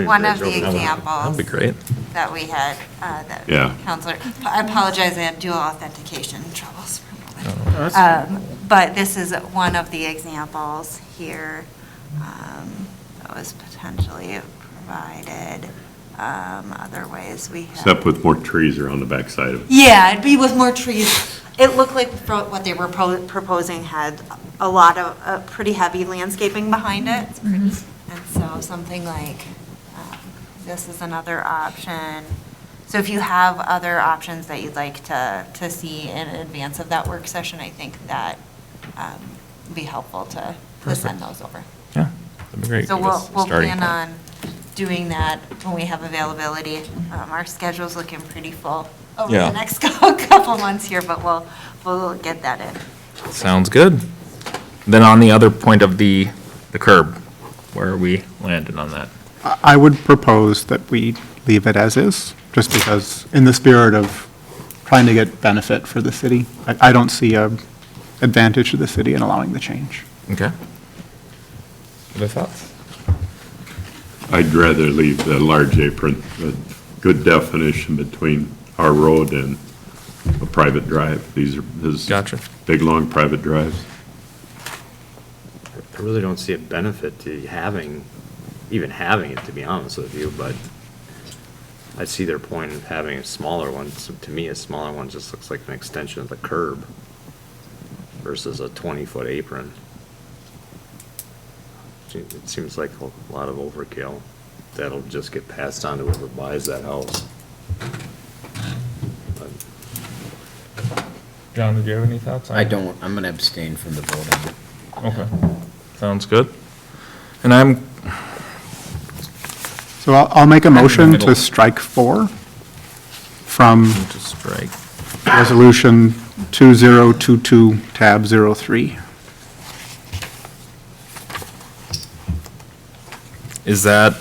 one of the examples. That'd be great. That we had, that Yeah. counselor, I apologize, I had dual authentication troubles for a moment. Oh, that's cool. But this is one of the examples here that was potentially provided. Other ways we have. Except with more trees around the backside of it. Yeah, it'd be with more trees. It looked like what they were proposing had a lot of, pretty heavy landscaping behind it. And so something like, this is another option. So if you have other options that you'd like to see in advance of that work session, I think that would be helpful to send those over. Yeah, that'd be great. So Give us a we'll starting plan point. on doing that when we have availability. Our schedule's looking pretty full over Yeah. the next couple months here, but we'll get that in. Sounds good. Then on the other point of the curb, where are we landed on that? I would propose that we leave it as is, just because in the spirit of trying to get benefit for the city, I don't see a advantage to the city in allowing the change. Okay. Other thoughts? I'd rather leave the large apron, but good definition between our road and a private drive. These are his Gotcha. big, long private drives. I really don't see a benefit to even having it, to be honest with you, but I see their point of having a smaller one. So to me, a smaller one just looks like an extension of the curb versus a 20-foot apron. It seems like a lot of overkill. That'll just get passed on to whoever buys that house. But John, did you have any thoughts? I don't, I'm going to abstain from the vote. Okay, sounds good. And I'm, So I'll make a motion middle. to strike 4 from to strike. Resolution 2022, tab 03. Is that,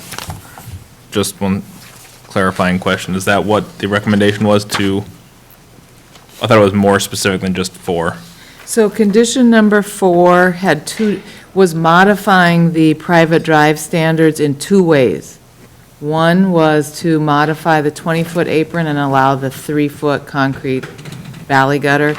just one clarifying question, is that what the recommendation was to, I thought it was more specific than just 4. So condition number 4 was modifying the private drive standards in 2 ways. One was to modify the 20-foot apron and allow the 3-foot concrete valley gutter,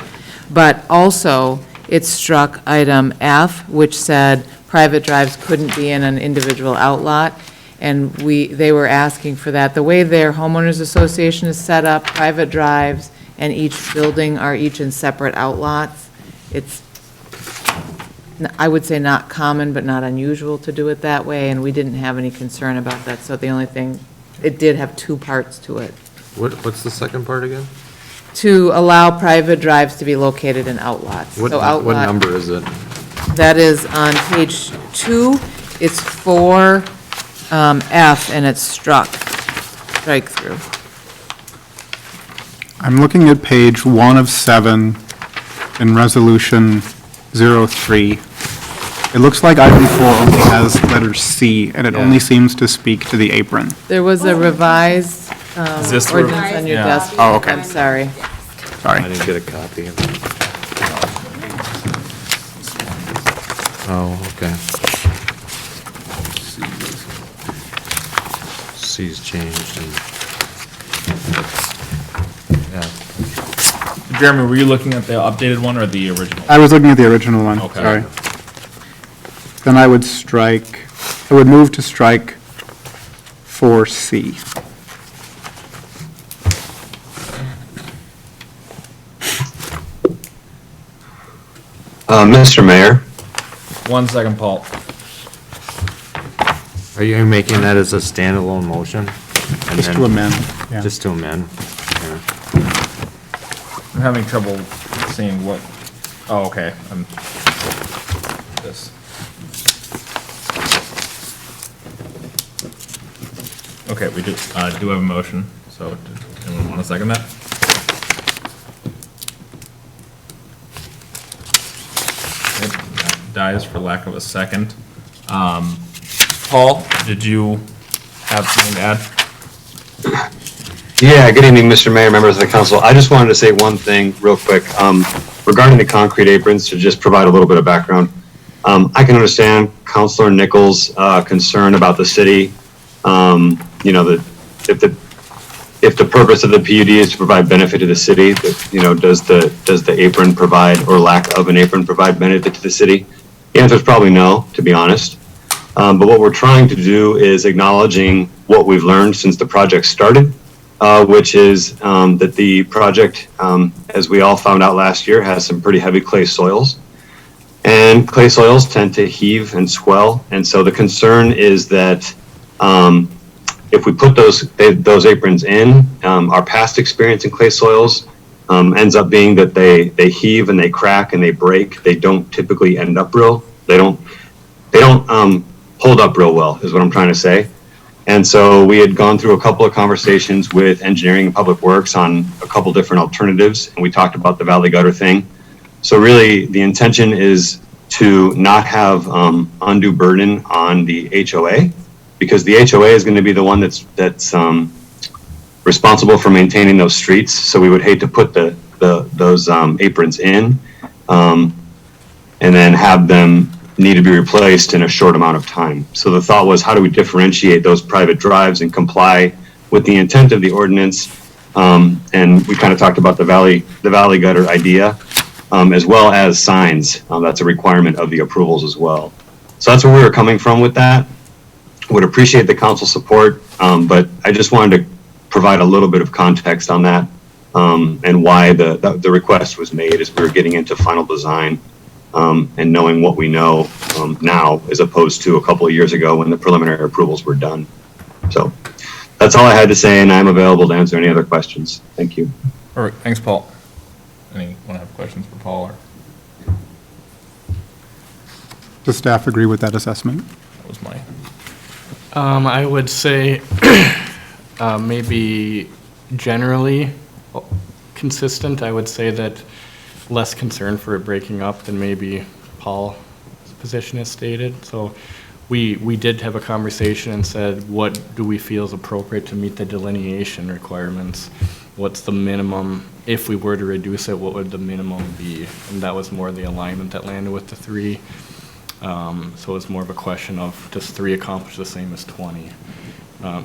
but also it struck item F, which said private drives couldn't be in an individual outlot, and they were asking for that. The way their homeowners association is set up, private drives and each building are each in separate outlots. It's, I would say not common, but not unusual to do it that way, and we didn't have any concern about that. So the only thing, it did have 2 parts to it. what's the second part again? To allow private drives to be located in outlots. What So outlot- number is it? That is on page 2, it's 4, F, and it's strike through. I'm looking at page 1 of 7 in Resolution 03. It looks like item 4 only has letter C, and it only seems to speak to the apron. There was a revised Is this the ordinance on your yeah. desk. Oh, okay. I'm sorry. Sorry. I didn't get a copy of it. Oh, okay. C's changed and, yeah. Jeremy, were you looking at the updated one or the original? I was looking at the original one, Okay. sorry. Then I would move to strike 4C. Mr. Mayor, 1 second, Paul. Are you making that as a standalone motion? And Just then- to amend, yeah. Just to amend? Yeah. I'm having trouble seeing what, oh, okay, this. Okay, we do have a motion, so anyone want to second that? Okay, that dies for lack of a second. Paul, did you have something to add? yeah, good evening, Mr. Mayor, members of the council. I just wanted to say one thing real quick regarding the concrete aprons, to just provide a little bit of background. I can understand Councilor Nichols' concern about the city you know, if the purpose of the PUD is to provide benefit to the city, you know, does the apron provide, or lack of an apron provide benefit to the city? The answer is probably no, to be honest. But what we're trying to do is acknowledging what we've learned since the project started, which is that the project, as we all found out last year, has some pretty heavy clay soils. And clay soils tend to heave and swell. And so the concern is that if we put those aprons in, our past experience in clay soils ends up being that they heave and they crack and they break. They don't typically end up they don't hold up real well, is what I'm trying to say. And so we had gone through a couple of conversations with engineering and public works on a couple different alternatives, and we talked about the valley gutter thing. So really, the intention is to not have undue burden on the HOA, because the HOA is going to be the one that's responsible for maintaining those streets. So we would hate to put those aprons in and then have them need to be replaced in a short amount of time. So the thought was, how do we differentiate those private drives and comply with the intent of the ordinance? And we kind of talked about the valley gutter idea, as well as signs. That's a requirement of the approvals as well. So that's where we were coming from with that. Would appreciate the council support, but I just wanted to provide a little bit of context on that, and why the request was made as we were getting into final design. And knowing what we know now, as opposed to a couple of years ago when the preliminary approvals were done. So that's all I had to say, and I'm available to answer any other questions. Thank you. All right, thanks, Paul. Anyone have questions for Paul? Or? Does staff agree with that assessment? That was my. I would say maybe generally consistent. I would say that less concern for it breaking up than maybe Paul's position has stated. So we did have a conversation and said, what do we feel is appropriate to meet the delineation requirements? What's the minimum? If we were to reduce it, what would the minimum be? And that was more the alignment that landed with the 3. So it's more of a question of, does 3 accomplish the same as 20?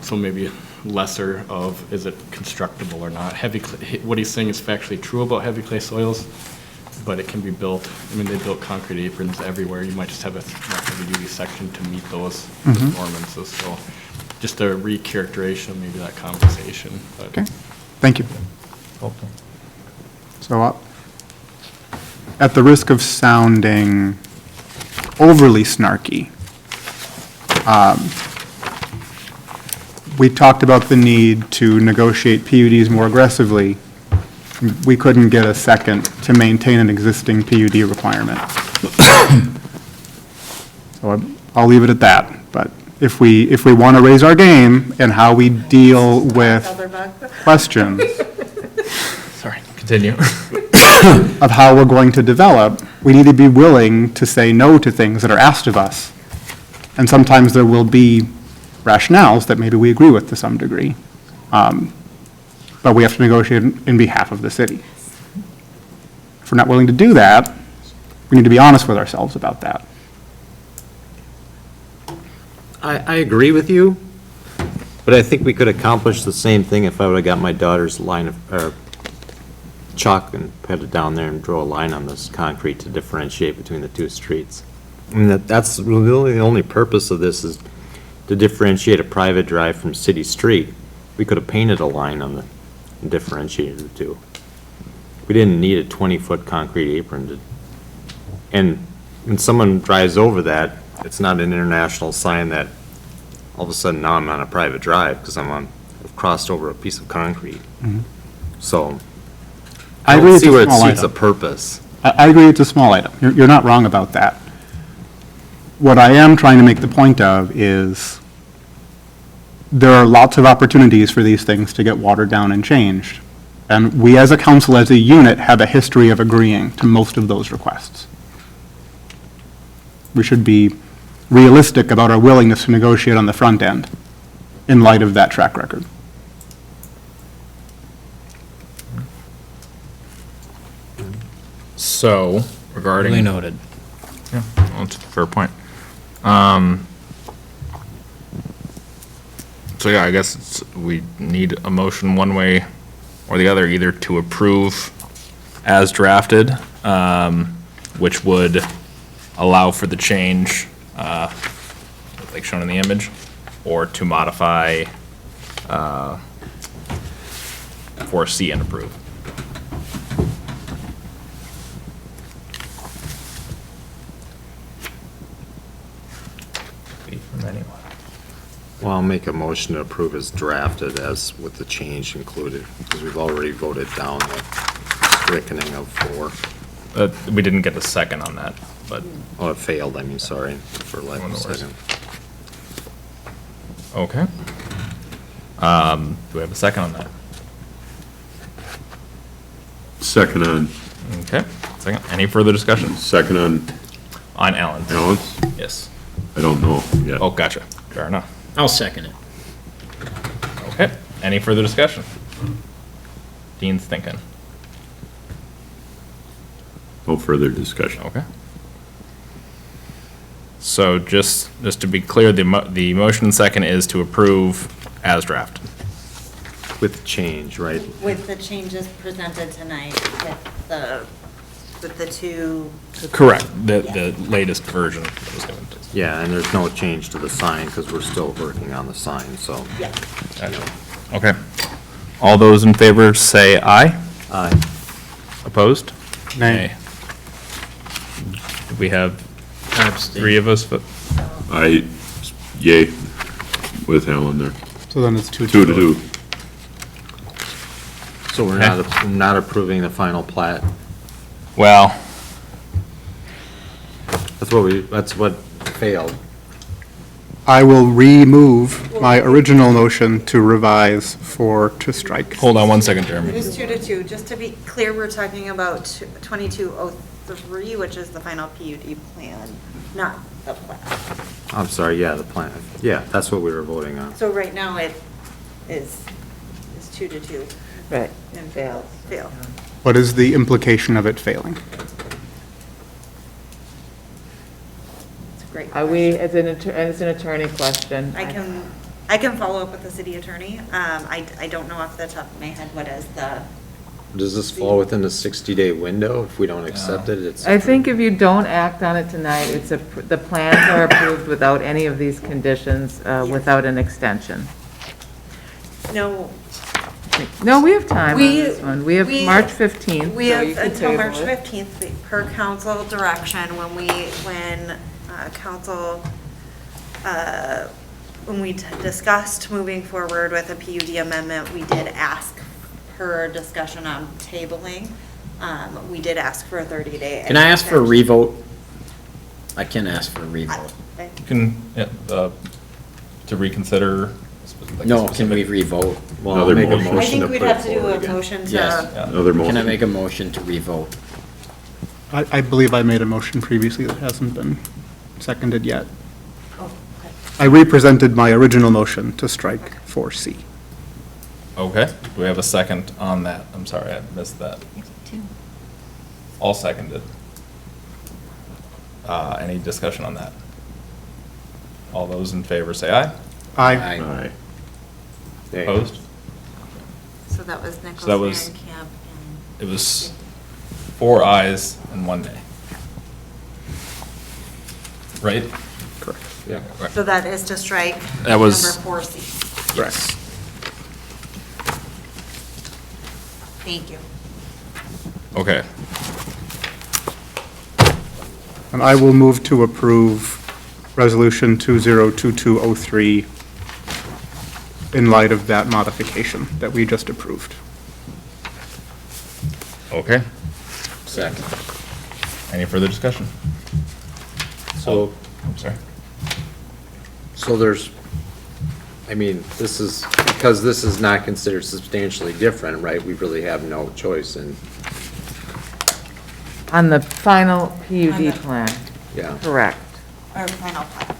So maybe lesser of, is it constructible or not? What he's saying is factually true about heavy clay soils, but it can be built. I mean, they built concrete aprons everywhere. You might just have a heavy-duty section to meet those performances. So just a recharacterization of maybe that conversation. But. Okay, thank you. Okay. So at the risk of sounding overly snarky, we talked about the need to negotiate PUDs more aggressively. We couldn't get a second to maintain an existing PUD requirement. So I'll leave it at that. But if we want to raise our game and how we deal with questions Sorry, continue. of how we're going to develop, we need to be willing to say no to things that are asked of us. And sometimes there will be rationales that maybe we agree with to some degree. But we have to negotiate in behalf of the city. If we're not willing to do that, we need to be honest with ourselves about that. I agree with you, but I think we could accomplish the same thing if I would have got my daughter's line of chalk and put it down there and draw a line on this concrete to differentiate between the 2 streets. I mean, that's really the only purpose of this, is to differentiate a private drive from city street. We could have painted a line on the and differentiated the 2. We didn't need a 20-foot concrete apron and when someone drives over that, it's not an international sign that all of a sudden now I'm on a private drive because I've crossed over a piece of concrete. So I agree don't it's see a where it small suits a item. purpose. I agree it's a small item. You're not wrong about that. What I am trying to make the point of is there are lots of opportunities for these things to get watered down and changed. And we as a council, as a unit, have a history of agreeing to most of those requests. We should be realistic about our willingness to negotiate on the front end in light of that track record. So, regarding. Duly noted. Yeah, well, that's a fair point. So yeah, I guess we need a motion one way or the other, either to approve as drafted, which would allow for the change, like shown in the image, or to modify, for C and approve. From anyone. Well, I'll make a motion to approve as drafted as with the change included, because we've already voted down the strickening of 4. We didn't get a second on that, but, Oh, it failed, I mean, sorry, for lack of a second. okay. Do we have a second on that? Second on, Okay, second. Any further discussion second on on Allen's? Allen's? Yes. I don't know yet. Oh, gotcha. Fair enough. I'll second it. Okay. Any further discussion? Dean's thinking. No further discussion. Okay. So just to be clear, the motion second is to approve as drafted. With change, right? With the changes presented tonight, with the two, Correct. The latest version that was given to us. Yeah, and there's no change to the sign, because we're still working on the sign, so. yeah. Gotcha. Okay. All those in favor say aye. Aye. Opposed? Nay. Do we have I abstain. 3 of us? Yay, with Alan there. So then it's 2 2 to 2. So we're not approving the final plat? Well, That's what failed. I will remove my original motion to revise to strike. hold on one second, It Jeremy. is 2-2. Just to be clear, we're talking about 2203, which is the final PUD plan, not the plan. I'm sorry, yeah, the plan, yeah, that's what we were voting on. So right now it is 2-2. Right. And fail. What is the implication of it failing? It's a great Are we, question. it's an attorney question. I can follow up with the city attorney. I don't know off the top of my head what is the, Does this fall within the 60-day window? If we don't accept it, it's. I think if you don't act on it tonight, the plans are approved without any of these conditions, without an extension. no, No, we have time on We- this one. We have we- March 15th. we so have you can until table March it. 15th per council direction when council, when we discussed moving forward with a PUD amendment, we did ask per discussion on tabling. We did ask for a 30-day. Can I ask for a revote? I can ask for a revote. You can, yeah, to reconsider. No, can we revote? Well, I'll Another make a motion. I motion to think we'd put have it to do forward a again. motion Yes. to, Another motion. Can I make a motion to revote? I believe I made a motion previously that hasn't been seconded yet. oh, okay. I represented my original motion to strike 4C. Okay, do we have a second on that? I'm sorry, I missed that. All seconded. Any discussion on that? All those in favor say aye. Aye. Aye. Nay. Opposed? So that was Nichols, that was- Camp, It was 4 ayes and 1 nay. Right? Correct. Yeah. and so that is to strike That was- number 4C. Yes. Thank you. Okay, And I will move to approve Resolution 202203 in light of that modification that we just approved. okay. Second. Any further discussion? So, I'm sorry. so there's, I mean, because this is not considered substantially different, right? We really have no choice in, On the final On PUD the- plan, yeah. correct. Our final plan.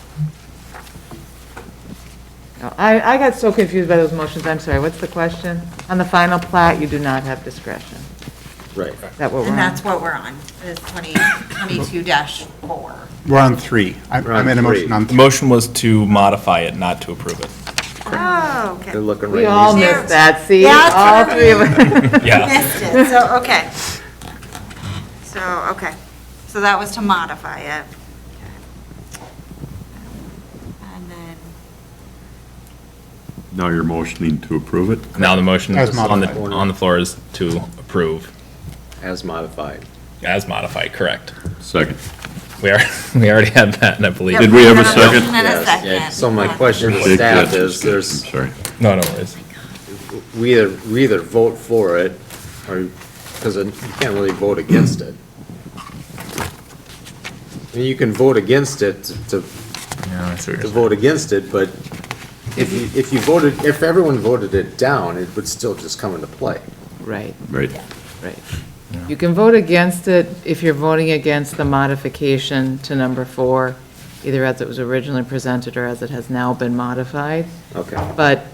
No, I got so confused by those motions, I'm sorry, what's the question? On the final plat, you do not have discretion. Right. Is that what we're on? And that's what we're on, is 22-4. We're on 3. I We're on made a motion 3. on The 3. motion was to modify it, not to approve it. Oh, okay. They're looking We right all at you. missed that, see? Yeah, that's All what I three of us. Yeah. Missed it, so, okay. So, okay, so that was to modify it. And then, Now you're motioning to approve it? Now the motion As on the, modified. on the floor is to approve As modified. as modified, correct. Second. We are, we already had that, and I believe. Did we have a Yep, second? and a Yes, second. yeah. So my question to Take staff that is, discussion, there's, Sorry. No, no worries. we either vote for it, or, because you can't really vote against it. I mean, you can vote against it to Yeah, I see what to you're saying. vote against it, but if you voted, if everyone voted it down, it would still just come into play. Right, Right. right. You can vote against it if you're voting against the modification to number 4, either as it was originally presented or as it has now been modified. Okay. But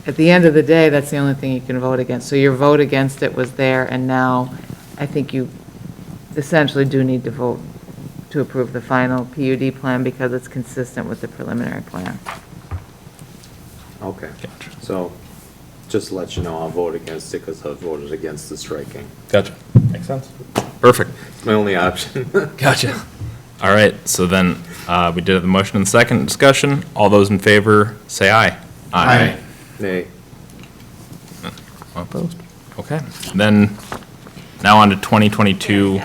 at the end of the day, that's the only thing you can vote against. So your vote against it was there, and now I think you essentially do need to vote to approve the final PUD plan because it's consistent with the preliminary plan. Okay. Gotcha. So, just to let you know, I'll vote against it because I voted against the striking. Gotcha. Makes sense. Perfect. My only option. Gotcha. All right, so then, we did have the motion and second discussion. All those in favor, say aye. Aye. Nay. Opposed? Okay. Then, now on to 2022,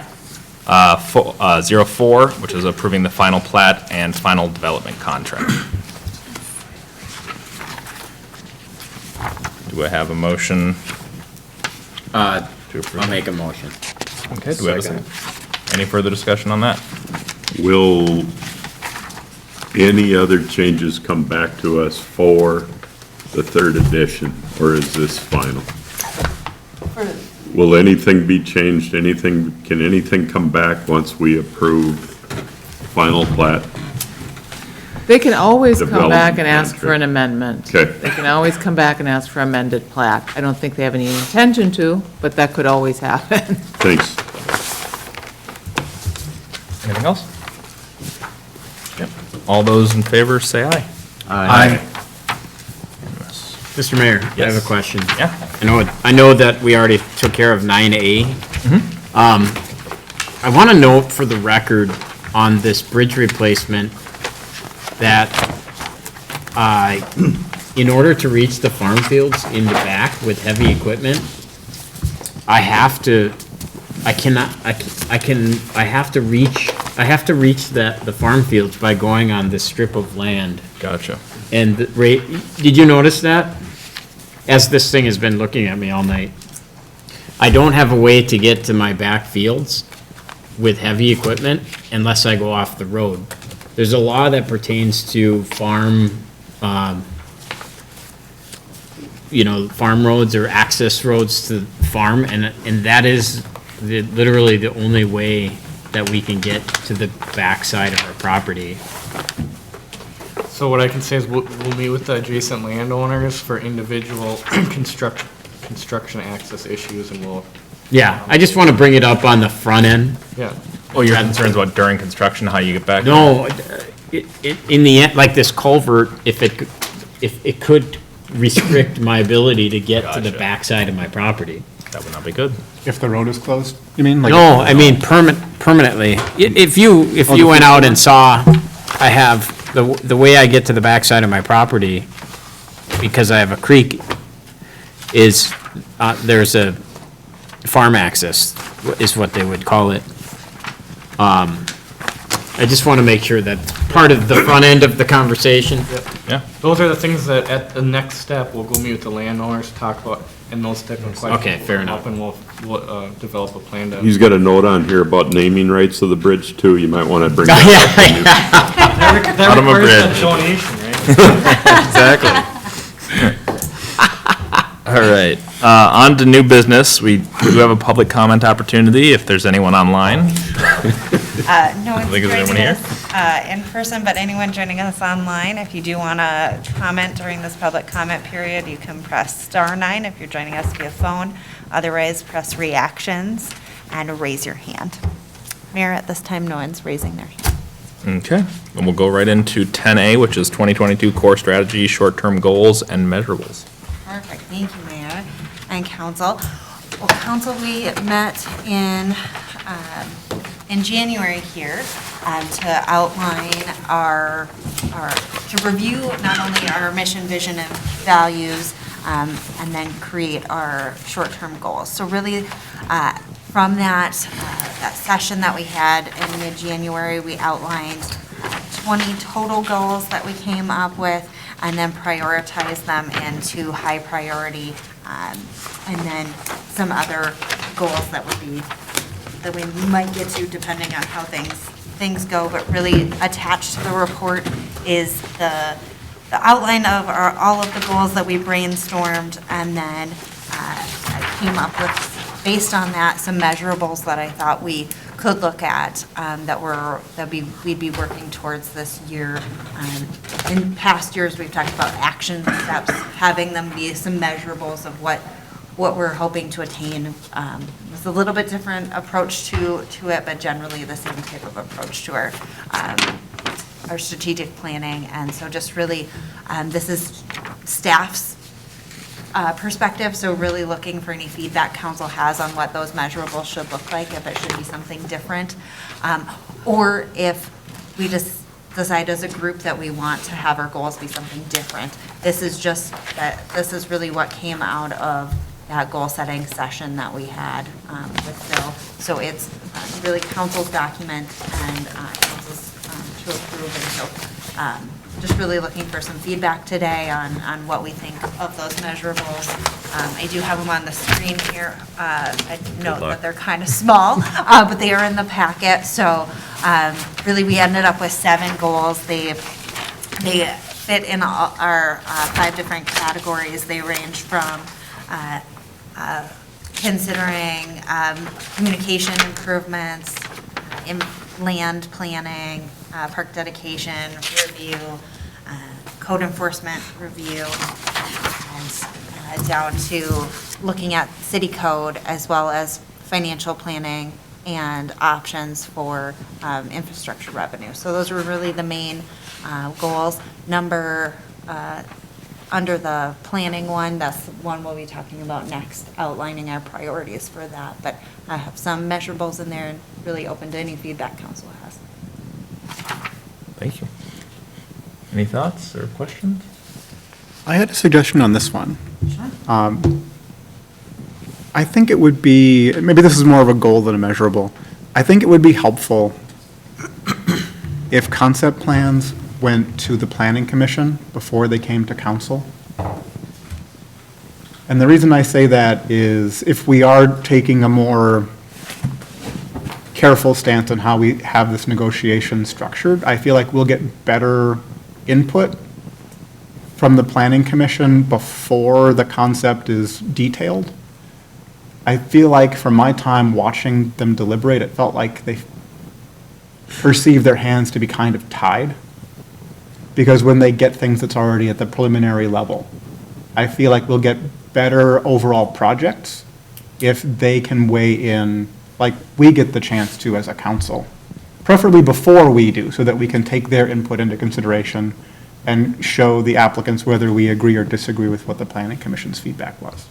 04, which is approving the final plat and final development contract. Do I have a motion to I'll approve? make a motion. Okay, do we have a Second. second? Any further discussion on that? Will any other changes come back to us for the third edition, or is this final? Will anything be changed, can anything come back once we approve final plat? They can always come back and Development ask for an contract. amendment. Okay. They can always come back and ask for amended plat. I don't think they have any intention to, but that could always happen. Thanks. Anything else? Yep. All those in favor, say aye. Aye. Mr. Mayor, I have Yes. a question. Yeah. I know that we already took care of 9A. I want to note for the record on this bridge replacement that in order to reach the farm fields in the back with heavy equipment, I have to reach the farm fields by going on this strip of land. Gotcha. And did you notice that? As this thing has been looking at me all night. I don't have a way to get to my back fields with heavy equipment unless I go off the road. There's a law that pertains to farm, farm roads or access roads to the farm, and that is literally the only way that we can get to the backside of our property. So what I can say is we'll meet with the adjacent landowners for individual construction access issues, and we'll, Yeah, I just want to bring it up on the front end. yeah. Oh, your concerns about during construction, how you get back? No, in the end, like this culvert, if it could restrict my ability to get to the Gotcha. backside of my property. That would not be good. If the road is closed, you mean? Like- No, I mean permanently. If you went out and saw, I have, the way I get to the backside of my property, because I have a creek, is, there's a farm access, is what they would call it. I just want to make sure that part of the front end of the conversation. Yeah. Those are the things that at the next step, we'll go meet with the landowners, talk about, and those type of questions. Okay, fair will come enough. up, And we'll develop a plan to. He's got a note on here about naming rights of the bridge too, you might want to bring that up. That Out of a requires bridge. a donation, right? Exactly. All right, on to new business. We do have a public comment opportunity if there's anyone online. No one's think there's anyone joining here? us in person, but anyone joining us online, if you do want to comment during this public comment period, you can press *9 if you're joining us via phone. Otherwise, press reactions and raise your hand. Mayor, at this time, no one's raising their hand. Okay, and we'll go right into 10A, which is 2022 core strategy, short-term goals, and measurables. Perfect, thank you, Mayor and Council. Well, Council, we met in January here to outline to review not only our mission, vision, and values, and then create our short-term goals. So really, from that session that we had in mid-January, we outlined 20 total goals that we came up with, and then prioritized them into high priority, and then some other goals that we might get to depending on how things go. But really attached to the report is the outline of all of the goals that we brainstormed, and then I came up with, based on that, some measurables that I thought we could look at we'd be working towards this year. In past years, we've talked about action steps, having them be some measurables of what we're hoping to attain. It's a little bit different approach to it, but generally the same type of approach to our strategic planning. And so just really, this is staff's perspective, so really looking for any feedback council has on what those measurables should look like, if it should be something different, or if we just decide as a group that we want to have our goals be something different. This is really what came out of that goal-setting session that we had with Bill. So it's really council's document and council's to approve, and so just really looking for some feedback today on what we think of those measurables. I do have them on the screen here. I note that they're kind of small, but they are in the packet. So really, we ended up with 7 goals. They fit in our 5 different categories. They range from considering communication improvements, land planning, park dedication review, code enforcement review, and down to looking at city code as well as financial planning and options for infrastructure revenue. So those were really the main goals. Under the planning one, that's the one we'll be talking about next, outlining our priorities for that. But I have some measurables in there and really open to any feedback council has. Thank you. Any thoughts or questions? I had a suggestion on this one. Sure. I think it would be, maybe this is more of a goal than a measurable. I think it would be helpful if concept plans went to the planning commission before they came to council. And the reason I say that is if we are taking a more careful stance on how we have this negotiation structured, I feel like we'll get better input from the planning commission before the concept is detailed. I feel like from my time watching them deliberate, it felt like they perceive their hands to be kind of tied. Because when they get things that's already at the preliminary level, I feel like we'll get better overall projects if they can weigh in, like we get the chance to as a council, preferably before we do, so that we can take their input into consideration and show the applicants whether we agree or disagree with what the planning commission's feedback was.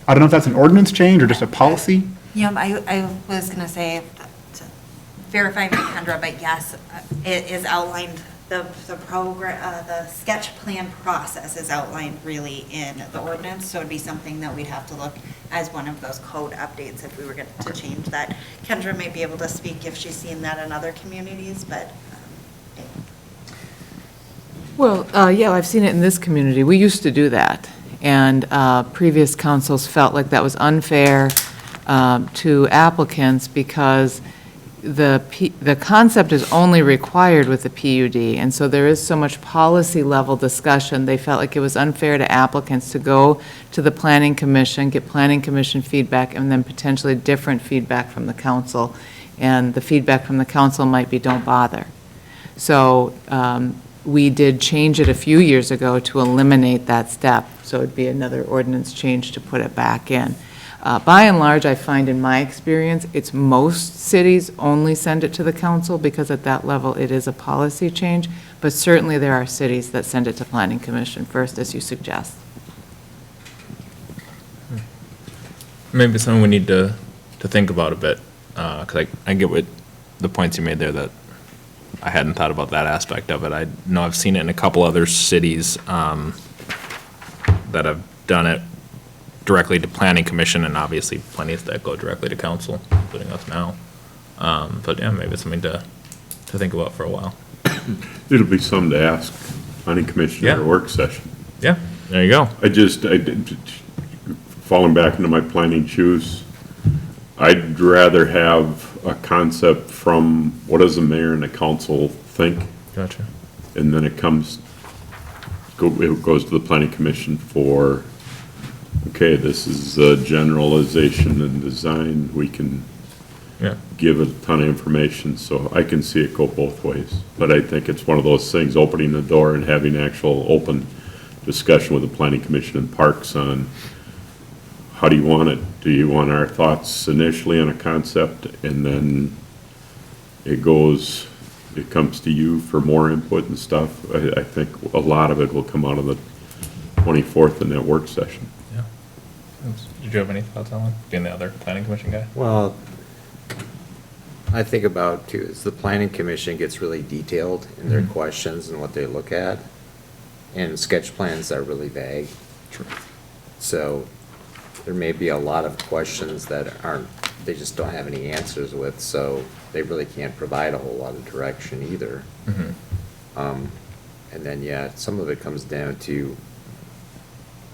I don't know if that's an ordinance change or just a policy. Yeah, I was going to say, to verify my Kendra, but yes, it is outlined, the program, the sketch plan process is outlined really in the ordinance, so it'd be something that we'd have to look as one of those code updates if we were going to change that. Kendra may be able to speak if she's seen that in other communities, but. Well, yeah, I've seen it in this community. We used to do that, and previous councils felt like that was unfair to applicants because the concept is only required with the PUD, and so there is so much policy-level discussion. They felt like it was unfair to applicants to go to the planning commission, get planning commission feedback, and then potentially different feedback from the council. And the feedback from the council might be, don't bother. So we did change it a few years ago to eliminate that step, so it'd be another ordinance change to put it back in. By and large, I find in my experience, it's most cities only send it to the council because at that level, it is a policy change. But certainly there are cities that send it to planning commission first, as you suggest. Maybe it's something we need to think about a bit, because I get what the points you made there, that I hadn't thought about that aspect of it. I know I've seen it in a couple other cities that have done it directly to planning commission, and obviously plenty that go directly to council, including us now. But yeah, maybe it's something to think about for a while. It'll be something to ask planning commission at a Yeah. work session. Yeah, there you go. Falling back into my planning shoes, I'd rather have a concept from what does the mayor and the council think? Gotcha. And then it goes to the planning commission for, okay, this is a generalization and design. We can Yeah. give a ton of information, so I can see it go both ways. But I think it's one of those things, opening the door and having actual open discussion with the planning commission and parks on how do you want it? Do you want our thoughts initially on a concept, and then it comes to you for more input and stuff? I think a lot of it will come out of the 24th in that work session. Yeah. Did you have any thoughts, Alan, being the other planning commission guy? Well, I think about too, is the planning commission gets really detailed in their questions and what they look at. And sketch plans are really vague. True. So there may be a lot of questions that they just don't have any answers with, so they really can't provide a whole lot of direction either. And then, yeah, some of it comes down to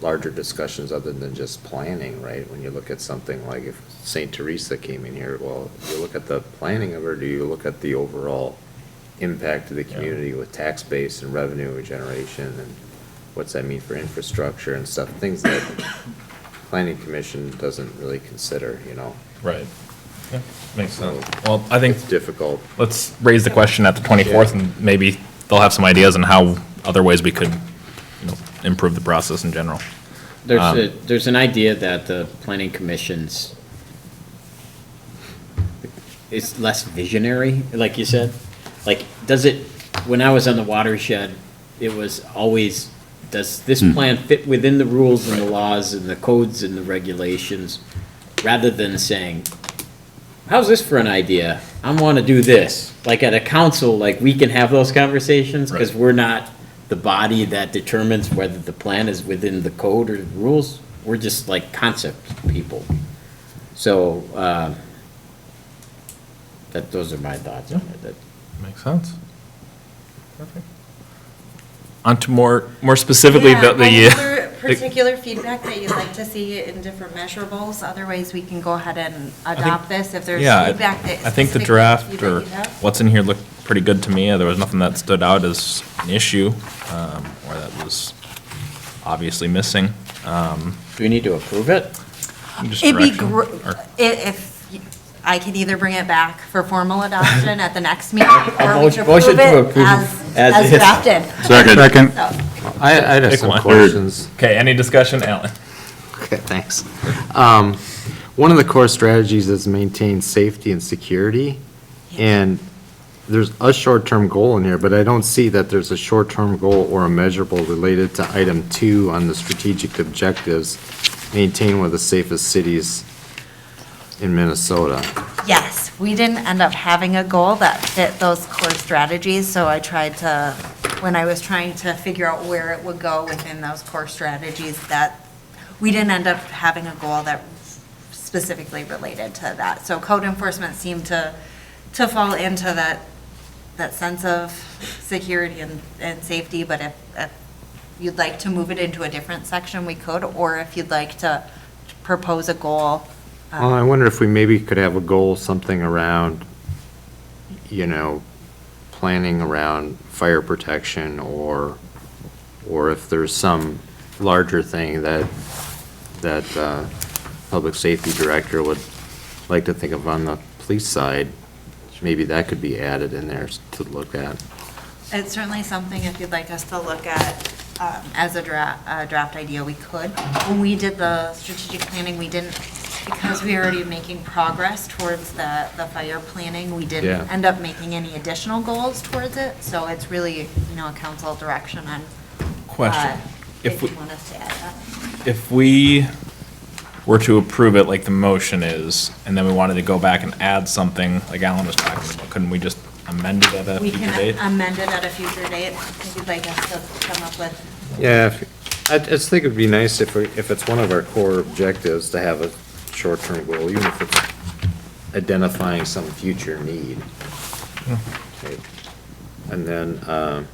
larger discussions other than just planning, right? When you look at something like if St. Teresa came in here, well, do you look at the planning of it, or do you look at the overall impact to the community with tax base and revenue generation, and what's that mean for infrastructure and stuff, things that planning commission doesn't really consider, Right. Yeah, makes sense. Well, I think It's difficult. let's raise the question at the 24th, and maybe they'll have some ideas on how other ways we could, improve the process in general. There's an idea that the planning commission's is less visionary, like you said. Like, when I was on the watershed, it was always, does this plan fit within the rules and the laws and the codes and the regulations? Rather than saying, how's this for an idea? I want to do this. Like at a council, like we can have those conversations because Right. we're not the body that determines whether the plan is within the code or the rules. We're just like concept people. So, those are my thoughts on it. Makes sense. Perfect. On to more specifically, Any other particular feedback that you'd like to see in different measurables? Otherwise, we can go ahead and adopt this if there's yeah, feedback that. I think the specific draft feedback or you'd have. what's in here looked pretty good to me. There was nothing that stood out as an issue, or that was obviously missing. Do we need to approve it? Just It'd be direction, or- if I could either bring it back for formal adoption at the next meeting, or we could Motion approve to it approve as is. drafted. Second. So, I'd have Pick some one. questions. Okay, any discussion, Alan? Okay, thanks. One of the core strategies is maintain safety and security. And there's a short-term goal in here, but I don't see that there's a short-term goal or a measurable related to item 2 on the strategic objectives, maintain one of the safest cities in Minnesota. yes, we didn't end up having a goal that fit those core strategies, so I tried to, when I was trying to figure out where it would go within those core strategies, that we didn't end up having a goal that specifically related to that. So code enforcement seemed to fall into that sense of security and safety, but if you'd like to move it into a different section, we could, or if you'd like to propose a goal. Well, I wonder if we maybe could have a goal, something around, planning around fire protection, or if there's some larger thing that public safety director would like to think of on the police side, maybe that could be added in there to look at. It's certainly something, if you'd like us to look at as a draft idea, we could. When we did the strategic planning, we didn't because we were already making progress towards the fire planning, we didn't Yeah. end up making any additional goals towards it. So it's really, a council direction on. Question. If If you we- want us to add that. If we were to approve it like the motion is, and then we wanted to go back and add something like Alan was talking about, couldn't we just amend it at a We future can date? amend it at a future date if you'd like us to come up with. Yeah, I just think it'd be nice if it's one of our core objectives to have a short-term goal, even if it's identifying some future need. Okay. And then,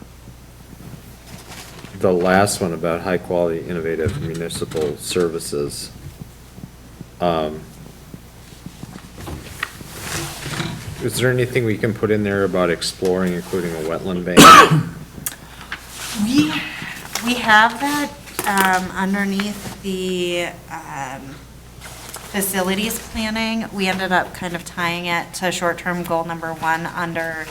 the last one about high-quality, innovative municipal services. Is there anything we can put in there about exploring, including a wetland bank? We have that underneath the facilities planning. We ended up kind of tying it to short-term goal number 1 under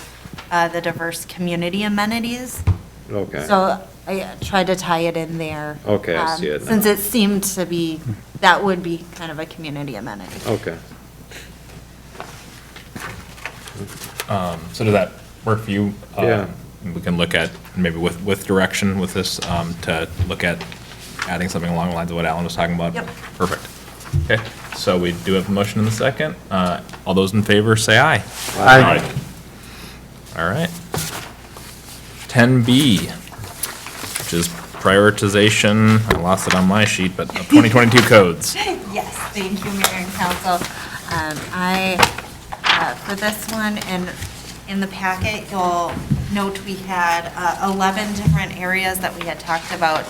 the diverse community amenities. Okay. So I tried to tie it in there. Okay, I see it now. Since it seemed to be, that would be kind of a community amenity. Okay. So does that work for you? Yeah. We can look at, maybe with direction with this, to look at adding something along the lines of what Alan was talking about? Yep. Perfect. Okay, so we do have a motion in the second. All those in favor, say aye. Aye. All right. 10B, which is prioritization, I lost it on my sheet, but of 2022 codes. Yes, thank you, Mayor and Council. For this one, in the packet, you'll note we had 11 different areas that we had talked about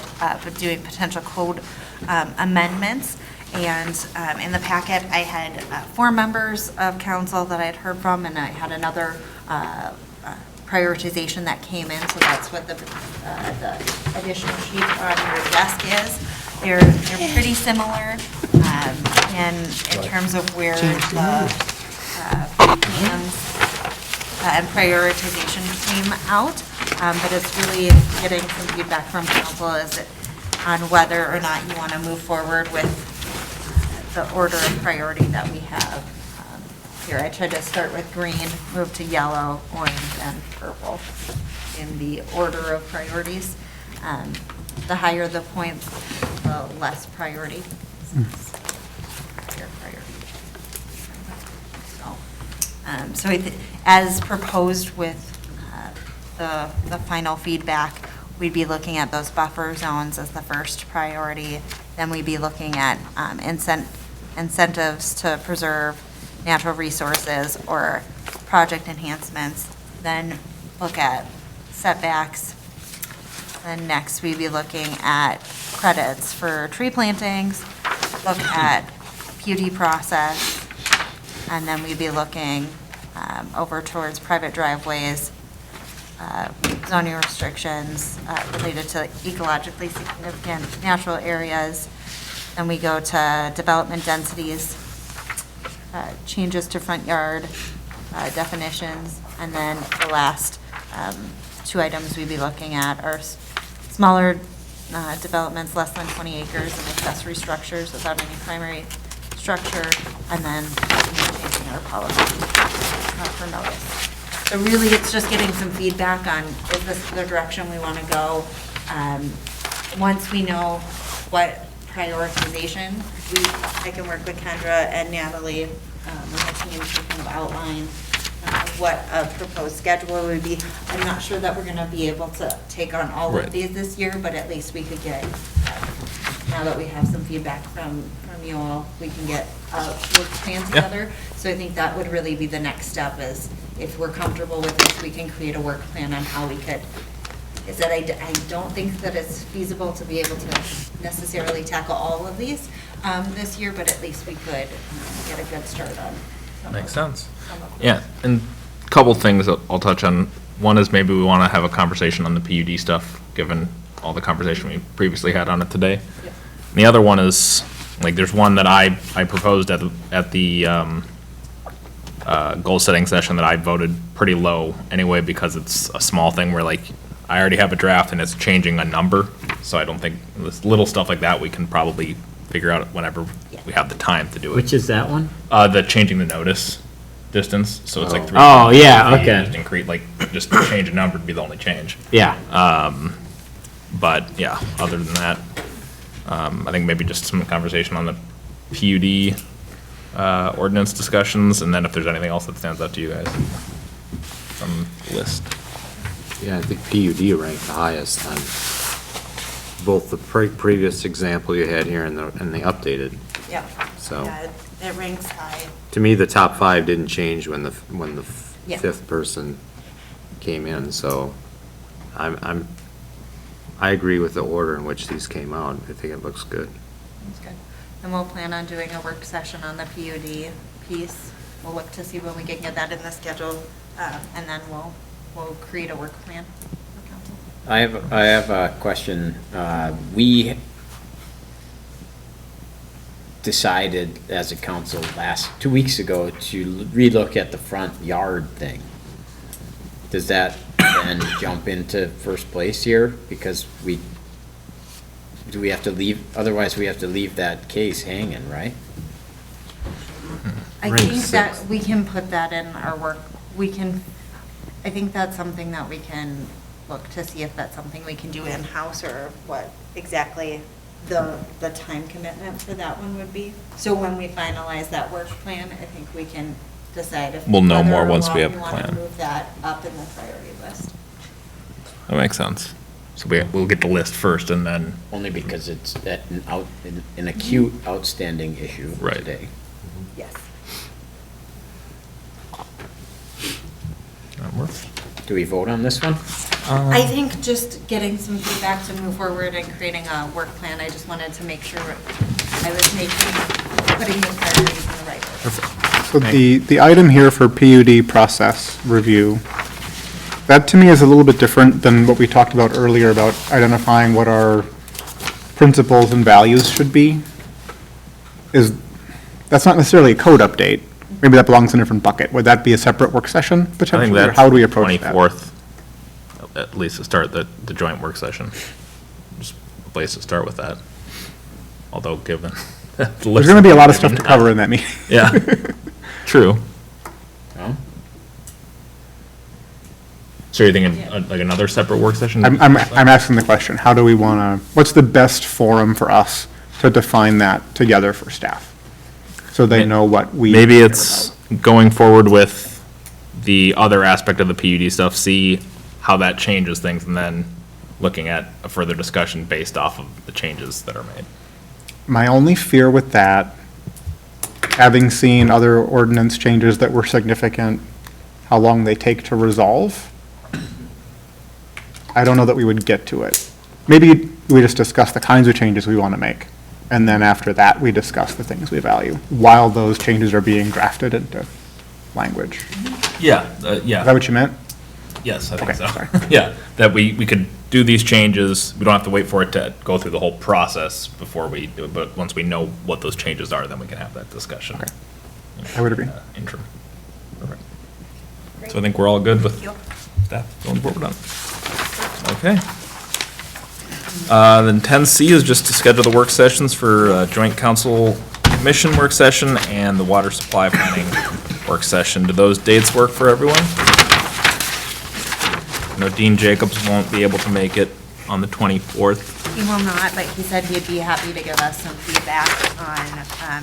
doing potential code amendments. And in the packet, I had 4 members of council that I had heard from, and I had another prioritization that came in, so that's what the additional sheet on your desk is. They're pretty similar in terms of where the plans and prioritization came out, but it's really getting some feedback from council on whether or not you want to move forward with the order of priority that we have. Here, I tried to start with green, move to yellow, orange, and purple in the order of priorities. The higher the points, the less priority. Higher priority. So as proposed with the final feedback, we'd be looking at those buffer zones as the first priority. Then we'd be looking at incentives to preserve natural resources or project enhancements. Then look at setbacks. Then next, we'd be looking at credits for tree plantings, look at PUD process, and then we'd be looking over towards private driveways, zoning restrictions related to ecologically significant natural areas. Then we go to development densities, changes to front yard definitions, and then the last 2 items we'd be looking at are smaller developments, less than 20 acres, and accessory structures without any primary structure, and then changing our policy for notice. So really, it's just getting some feedback on, is this the direction we want to go? Once we know what prioritization, I can work with Kendra and Natalie, with the team to kind of outline what a proposed schedule would be. I'm not sure that we're going to be able to take on all Right. of these this year, but at least we could get, now that we have some feedback from you all, we can get work plans Yeah. together. So I think that would really be the next step, is if we're comfortable with this, we can create a work plan on how we could, is that I don't think that it's feasible to be able to necessarily tackle all of these this year, but at least we could get a good start on some Makes of- sense. some of them. Yeah, and a couple things that I'll touch on. One is maybe we want to have a conversation on the PUD stuff, given all the conversation we previously had on it today. Yep. And the other one is, like, there's one that I proposed at the goal-setting session that I voted pretty low anyway, because it's a small thing where, like, I already have a draft and it's changing a number, so I don't think, this little stuff like that, we can probably figure out whenever we have the time to do it. Which is that one? The changing the notice distance, so it's like 3. Oh, yeah, feet, okay. Just increase, like, just change a number would be the only change. Yeah. But, yeah, other than that, I think maybe just some conversation on the PUD ordinance discussions, and then if there's anything else that stands out to you guys from the list. Yeah, I think PUD ranked the highest on both the previous example you had here and the updated. Yeah. So- Yeah, it ranks high. To me, the top 5 didn't change when the Yeah. 5th person came in, so I agree with the order in which these came out. I think it looks good. That's good. And we'll plan on doing a work session on the PUD piece. We'll look to see when we can get that in the schedule, and then we'll create a work plan for council. I have a question. We decided as a council 2 weeks ago to relook at the front yard thing. Does that then jump into first place here? Because do we have to leave, otherwise we have to leave that case hanging, right? I think that we can put that in our work, I think that's something that we can look to see if that's something we can do in-house or what exactly the time commitment for that one would be. So when we finalize that work plan, I think we can decide if. We'll know more whether or once not we have a want to plan. move that up in the priority list. That makes sense. So we'll get the list first and then, Only because it's an acute outstanding issue Right. today. Yes. that works. Do we vote on this one? I think just getting some feedback to move forward and creating a work plan, I just wanted to make sure I was putting the priorities in the right order. So the item here for PUD process review, that to me is a little bit different than what we talked about earlier about identifying what our principles and values should be. That's not necessarily a code update. Maybe that belongs in a different bucket. Would that be a separate work session I think potentially? Or that's how do we approach that? 24th, at least to start the joint work session. Just a place to start with that. Although given. There's going to be a lot of stuff to cover in that meeting. Yeah, true. No? So you're thinking like another separate work session? I'm asking the question, how do we want to, what's the best forum for us to define that together for staff? So they know what we. Maybe care it's about. going forward with the other aspect of the PUD stuff, see how that changes things, and then looking at a further discussion based off of the changes that are made. My only fear with that, having seen other ordinance changes that were significant, how long they take to resolve, I don't know that we would get to it. Maybe we just discuss the kinds of changes we want to make, and then after that, we discuss the things we value, while those changes are being drafted into language. Yeah, Is that what you meant? Yes, I think Okay, so. sorry. Yeah, that we could do these changes, we don't have to wait for it to go through the whole process before we do it, but once we know what those changes are, then we can have that discussion. Okay. I would agree. Interim. Perfect. So I think we're all good with Yep. staff going forward on it. Okay. Then 10C is just to schedule the work sessions for joint council commission work session and the water supply planning work session. Do those dates work for everyone? I know Dean Jacobs won't be able to make it on the 24th. He will not, but he said he'd be happy to give us some feedback on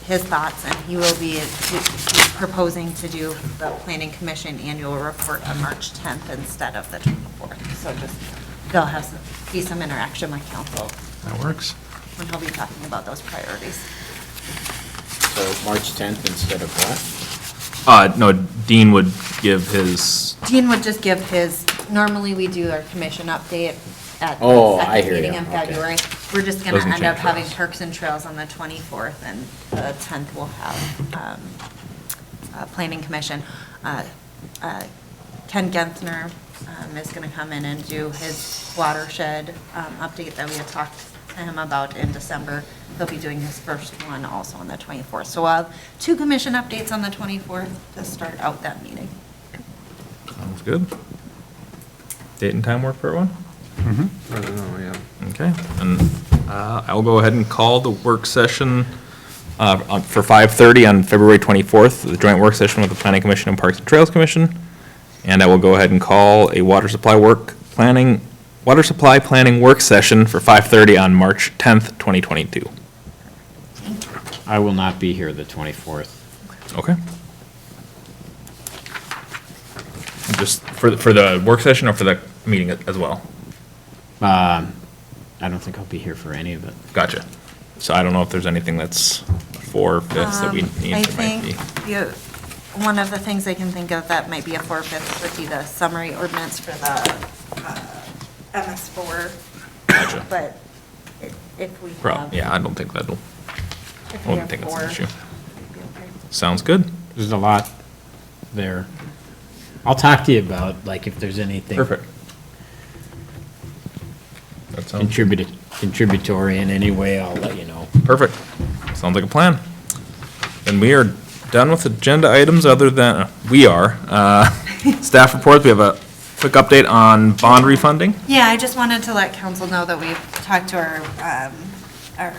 his thoughts, and he will be he's proposing to do the planning commission annual report on March 10th instead of the 24th. So just, there'll be some interaction with council That works. when he'll be talking about those priorities. So March 10th instead of what? No, Dean would give his, Dean would just give his, normally we do our commission update at Oh, the I second hear meeting ya. in Okay. February. We're just gonna Doesn't end up change having trails. Parks and Trails on the 24th, and the 10th we'll have Planning Commission. Ken Genthner is gonna come in and do his watershed update that we had talked to him about in December. He'll be doing his first one also on the 24th. So we'll have 2 commission updates on the 24th to start out that meeting. sounds good. Date and time work for everyone? I don't know, yeah. Okay, and I will go ahead and call the work session for 5:30 on February 24th, the joint work session with the Planning Commission and Parks and Trails Commission. And I will go ahead and call a water supply planning work session for 5:30 on March 10th, 2022. I will not be here the 24th. Okay. Just for the work session or for the meeting as well? I don't think I'll be here for any of it. Gotcha. So I don't know if there's anything that's 4/5 that we need. I There might be. think one of the things I can think of that might be a 4/5 would be the summary ordinance for the MS4. Gotcha. But if we have. Yeah, I don't think that'll, if I we wouldn't have think that's an 4, issue. it'd be okay. Sounds good. There's a lot there. I'll talk to you about, like, if there's anything. Perfect. That sounds Contributory in any way, I'll let you know. perfect. Sounds like a plan. And we are done with agenda items other than, staff reports. We have a quick update on bond refunding. Yeah, I just wanted to let council know that we've talked to our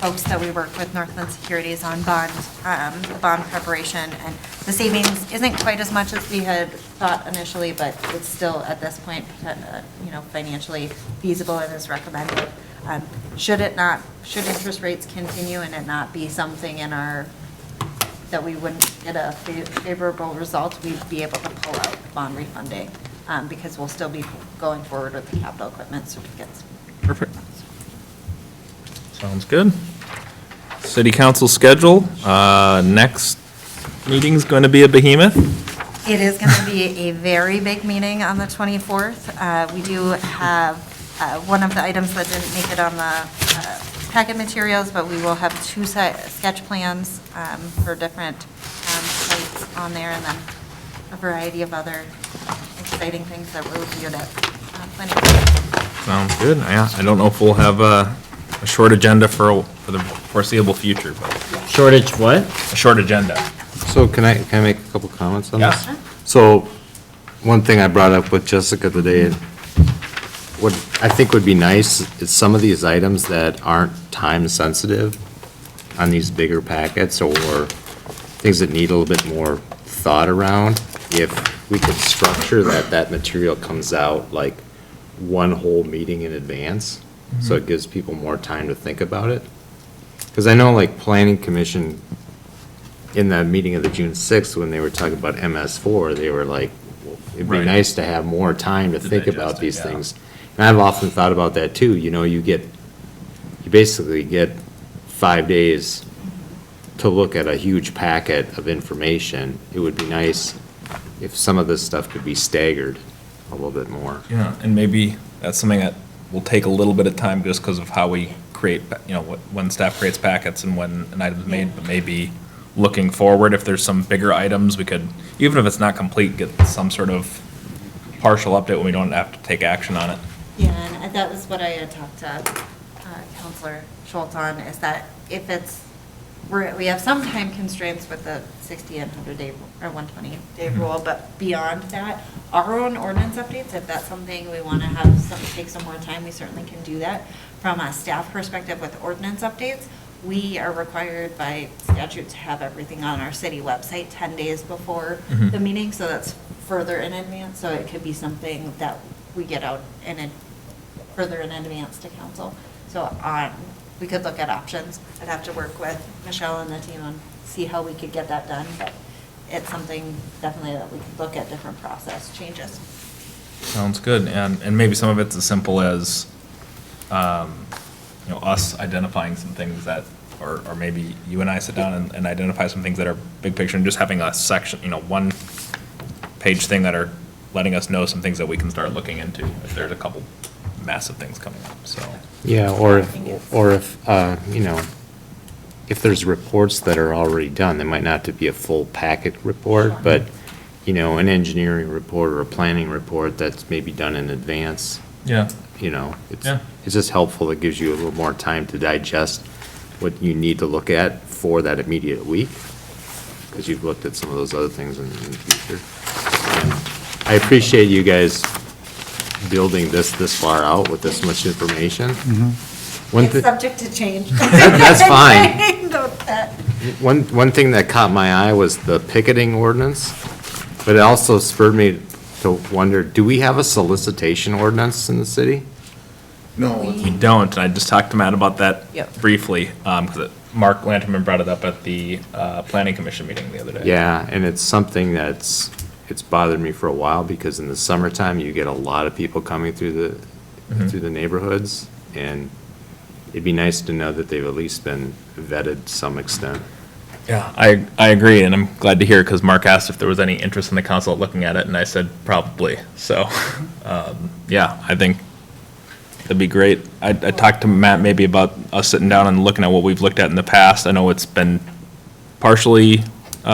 folks that we work with, Northland Securities, on bond preparation, and the savings isn't quite as much as we had thought initially, but it's still, at this point, financially feasible and is recommended. Should interest rates continue and it not be something that we wouldn't get a favorable result, we'd be able to pull out bond refunding, because we'll still be going forward with the capital equipment certificates. Perfect. Sounds good. City council schedule, next meeting's going to be a behemoth. It is going to be a very big meeting on the 24th. We do have one of the items that didn't make it on the packet materials, but we will have 2 sketch plans for different sites on there, and then a variety of other exciting things that we're reviewed at planning. Sounds good. Yeah, I don't know if we'll have a short agenda for the foreseeable future, but Shortage what? a short agenda. So can I make a couple comments on this? Yeah. So, one thing I brought up with Jessica today, what I think would be nice is some of these items that aren't time sensitive on these bigger packets, or things that need a little bit more thought around, if we could structure that material comes out like one whole meeting in advance, so it gives people more time to think about it. Because I know, like, Planning Commission, in that meeting of the June 6th, when they were talking about MS4, they were like, it'd be Right. nice to have more time to think digest about it, these yeah. things. And I've often thought about that too, you basically get 5 days to look at a huge packet of information. It would be nice if some of this stuff could be staggered a little bit more. Yeah, and maybe that's something that will take a little bit of time just because of how we create, when staff creates packets and when an item's made, but maybe looking forward, if there's some bigger items, we could, even if it's not complete, get some sort of partial update when we don't have to take action on it. Yeah, and that was what I had talked to Counselor Schultz on, is that if we have some time constraints with the 60 and 100-day or 120-day rule, but beyond that, our own ordinance updates, if that's something we want to take some more time, we certainly can do that. From a staff perspective with ordinance updates, we are required by statute to have everything on our city website 10 days before the meeting, so that's further in advance, so it could be something that we get out further in advance to council. So we could look at options. I'd have to work with Michelle and the team and see how we could get that done, but it's something definitely that we could look at different process changes. Sounds good, and maybe some of it's as simple as, us identifying some things that, or maybe you and I sit down and identify some things that are big picture, and just having a section, one page thing that are letting us know some things that we can start looking into if there's a couple massive things coming up, so. Yeah, or if, if there's reports that are already done, they might not to be a full packet report, but, an engineering report or a planning report that's maybe done in advance. Yeah. Yeah. It's just helpful. It gives you a little more time to digest what you need to look at for that immediate week, because you've looked at some of those other things in the future. And I appreciate you guys building this far out with this much information. One It's thi- subject to change. That's fine. Note that. One thing that caught my eye was the picketing ordinance, but it also spurred me to wonder, do we have a solicitation ordinance in the city? No, We don't, and I just talked to Matt about that Yep. briefly, because Mark Lanterman brought it up at the planning commission meeting the other day. Yeah, and it's something it's bothered me for a while, because in the summertime, you get a lot of people coming through the neighborhoods, and it'd be nice to know that they've at least been vetted to some extent. Yeah, I agree, and I'm glad to hear, because Mark asked if there was any interest in the council looking at it, and I said probably. So, yeah, I think that'd be great. I talked to Matt maybe about us sitting down and looking at what we've looked at in the past. I know it's been partially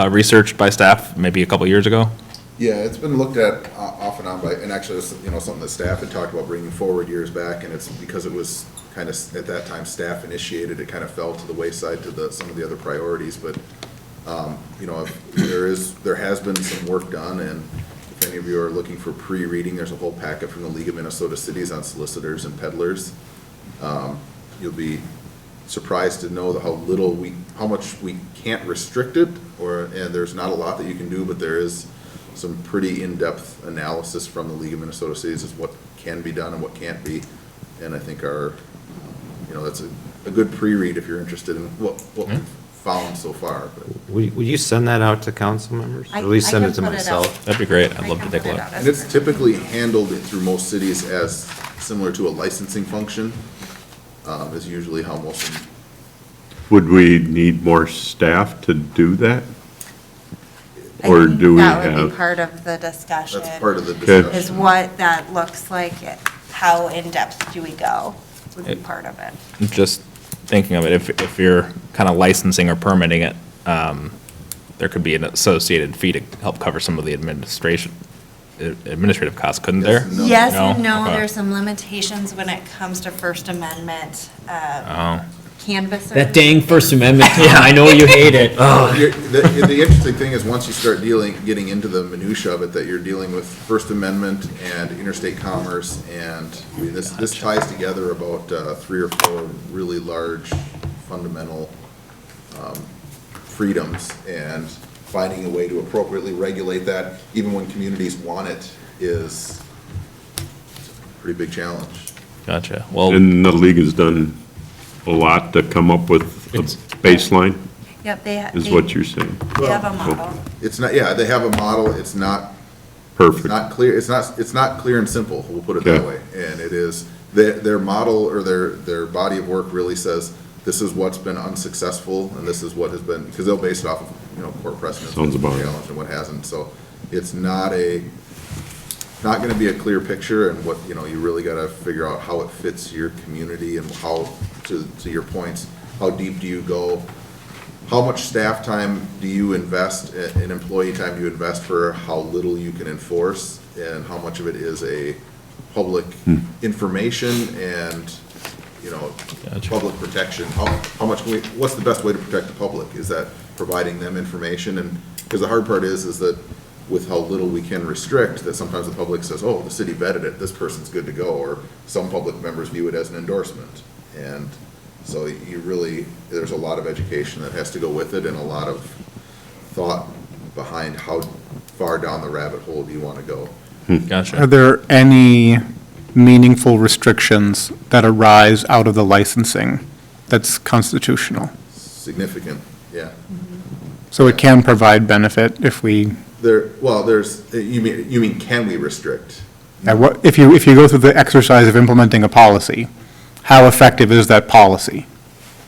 researched by staff maybe a couple years ago. yeah, it's been looked at off and on by, and actually, it's, something that staff had talked about bringing forward years back, and it's because it was kind of, at that time, staff initiated, it kind of fell to the wayside to some of the other priorities, but, if there has been some work done, and if any of you are looking for pre-reading, there's a whole packet from the League of Minnesota Cities on solicitors and peddlers. You'll be surprised to know how much we can't restrict it, and there's not a lot that you can do, but there is some pretty in-depth analysis from the League of Minnesota Cities as what can be done and what can't be. And I think that's a good pre-read if you're interested in what we've found so far. But Would you send that out to council members? Or at least send it to myself? That'd be great. I'd love to take a look. And it's typically handled through most cities as similar to a licensing function, is usually how most of them. Would we need more staff to do that? Or do we That would be have? part of the discussion. That's part of the Okay. Is discussion. what that looks like, how in-depth do we go, would be part of it. Just thinking of it, if you're kind of licensing or permitting it, there could be an associated fee to help cover some of the administrative costs, couldn't there? No. Yes and No? no, Okay. there's some limitations when it comes to First Amendment Oh, canvassers. That dang First Amendment, yeah, I know you hate it. The interesting thing is, once you start getting into the minutia of it, that you're dealing with First Amendment and interstate commerce, and I mean, this ties together about 3 or 4 really large fundamental freedoms, and finding a way to appropriately regulate that, even when communities want it, is a pretty big challenge. gotcha. Well, And the league has done a lot to come up with a baseline, Yep, is what you're saying. they have a model. It's not, yeah, they have a model, it's not Perfect. not clear, it's not clear and simple, we'll put it that Okay. way. And it is, their model or their body of work really says, this is what's been unsuccessful, and this is what has been, because they'll base it off of, court precedent. Sounds about it. Challenge and what hasn't, so it's not gonna be a clear picture, and what, you really gotta figure out how it fits your community, and how, to your points, how deep do you go? How much staff time do you invest, in employee time do you invest for how little you can enforce? And how much of it is a public information and, Gotcha. public protection? How much, what's the best way to protect the public? Is that providing them information? And, because the hard part is that with how little we can restrict, that sometimes the public says, oh, the city vetted it, this person's good to go, or some public members view it as an endorsement. And so there's a lot of education that has to go with it, and a lot of thought behind how far down the rabbit hole do you want to go. Are gotcha. there any meaningful restrictions that arise out of the licensing that's constitutional? Significant, yeah. So it can provide benefit if we, You mean, can we restrict? if you go through the exercise of implementing a policy, how effective is that policy?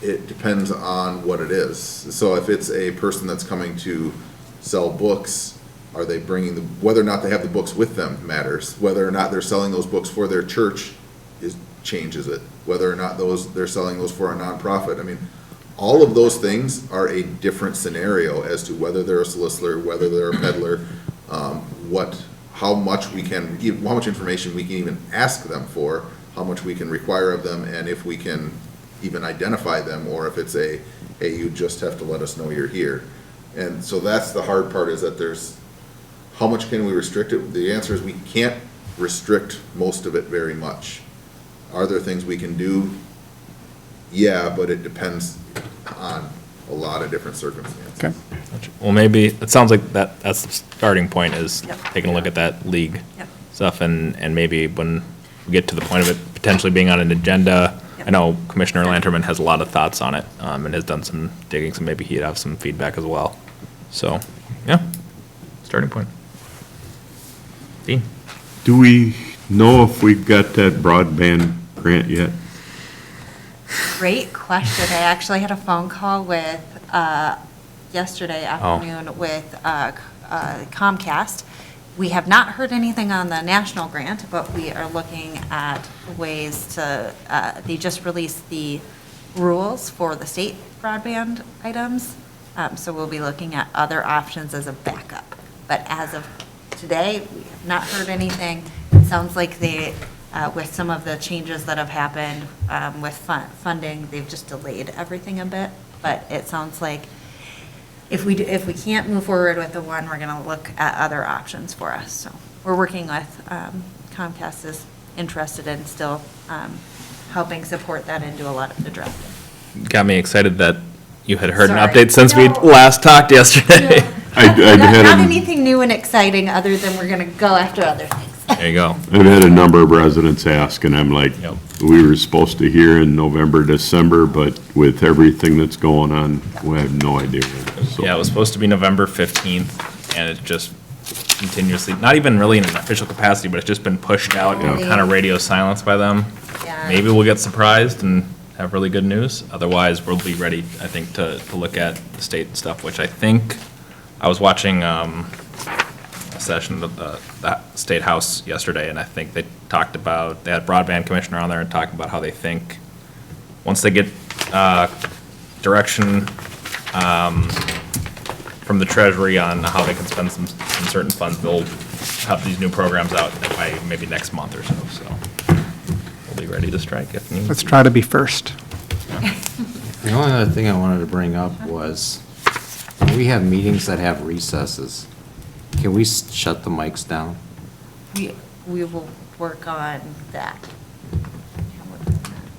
It depends on what it is. So if it's a person that's coming to sell books, are they whether or not they have the books with them matters. Whether or not they're selling those books for their church changes it. Whether or not they're selling those for a nonprofit. I mean, all of those things are a different scenario as to whether they're a solicitor, whether they're a peddler, how much information we can even ask them for, how much we can require of them, and if we can even identify them, or if it's hey, you just have to let us know you're here. And so that's the hard part, is that how much can we restrict it? The answer is we can't restrict most of it very much. Are there things we can do? yeah, but it depends on a lot of different circumstances. Okay. Well, maybe, it sounds like that's the starting point, is Yep. taking a look at that league Yep. stuff, and maybe when we get to the point of it potentially being on an agenda, I know Commissioner Lanterman has a lot of thoughts on it, and has done some digging, so maybe he'd have some feedback as well. So, yeah, starting point. Dean? Do we know if we got that broadband grant yet? Great question. I actually had a phone call with, yesterday afternoon with Comcast. We have not heard anything on the national grant, but we are looking at ways to, they just released the rules for the state broadband items. So we'll be looking at other options as a backup. But as of today, we have not heard anything. It sounds like they, with some of the changes that have happened with funding, they've just delayed everything a bit. But it sounds like if we can't move forward with the one, we're going to look at other options for us. So we're working with, Comcast is interested in still helping support that and do a lot of the drafting. Got me excited that you had heard an Sorry. update since we No. last talked yesterday. I've had Not a- anything new and exciting, other than we're going to go after other things. There you go. I've had a number of residents ask, and I'm like, Yep. we were supposed to hear in November, December, but with everything that's going on, we have no idea. So- Yeah, it was supposed to be November 15th, and it just continuously, not even really in an official capacity, but it's just been pushed out and Yeah. kind of radio silenced by them. Yeah. Maybe we'll get surprised and have really good news. Otherwise, we'll be ready, I think, to look at the state stuff, which I think, I was watching a session of the State House yesterday, and I think they talked about, they had broadband commissioner on there and talking about how they think, once they get direction from the Treasury on how they can spend some certain funds, they'll have these new programs out by maybe next month or so, we'll be ready to strike if needed. Let's try to be first. The only other thing I wanted to bring up was, when we have meetings that have recesses, can we shut the mics down? We will work on that.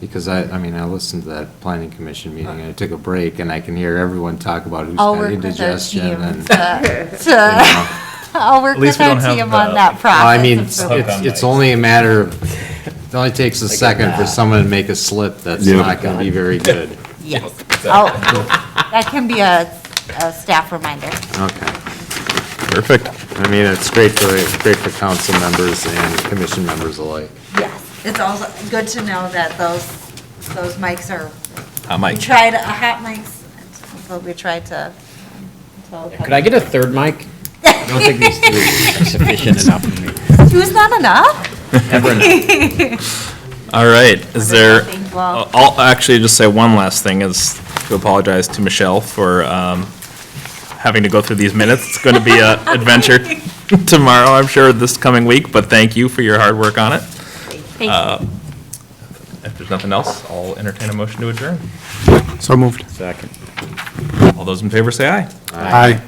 Because I listened to that planning commission meeting, and I took a break, and I can hear everyone talk about who's I'll got work with our indigestion team and. I'll work At least with we our don't have team the- on that process. Well, I mean, of it's, filling. it's only a matter of, it only takes a second for someone to make a slip that's Yeah. not gonna be very good. Yes. That can be a staff reminder. Okay. Perfect. I mean, it's great for council members and commission members alike. Yes. It's also good to know that those mics are, Mike. we tried a hot mics, but we tried to. Could I get a third mic? I don't think these two are sufficient enough for me. Two's not enough? Never enough. All right, is there, Thank you all. I'll actually just say one last thing, is to apologize to Michelle for having to go through these minutes. It's going to be an adventure tomorrow, I'm sure, this coming week, but thank you for your hard work on it. Thank you. If there's nothing else, I'll entertain a motion to adjourn. So moved. Second. All those in favor say aye. Aye.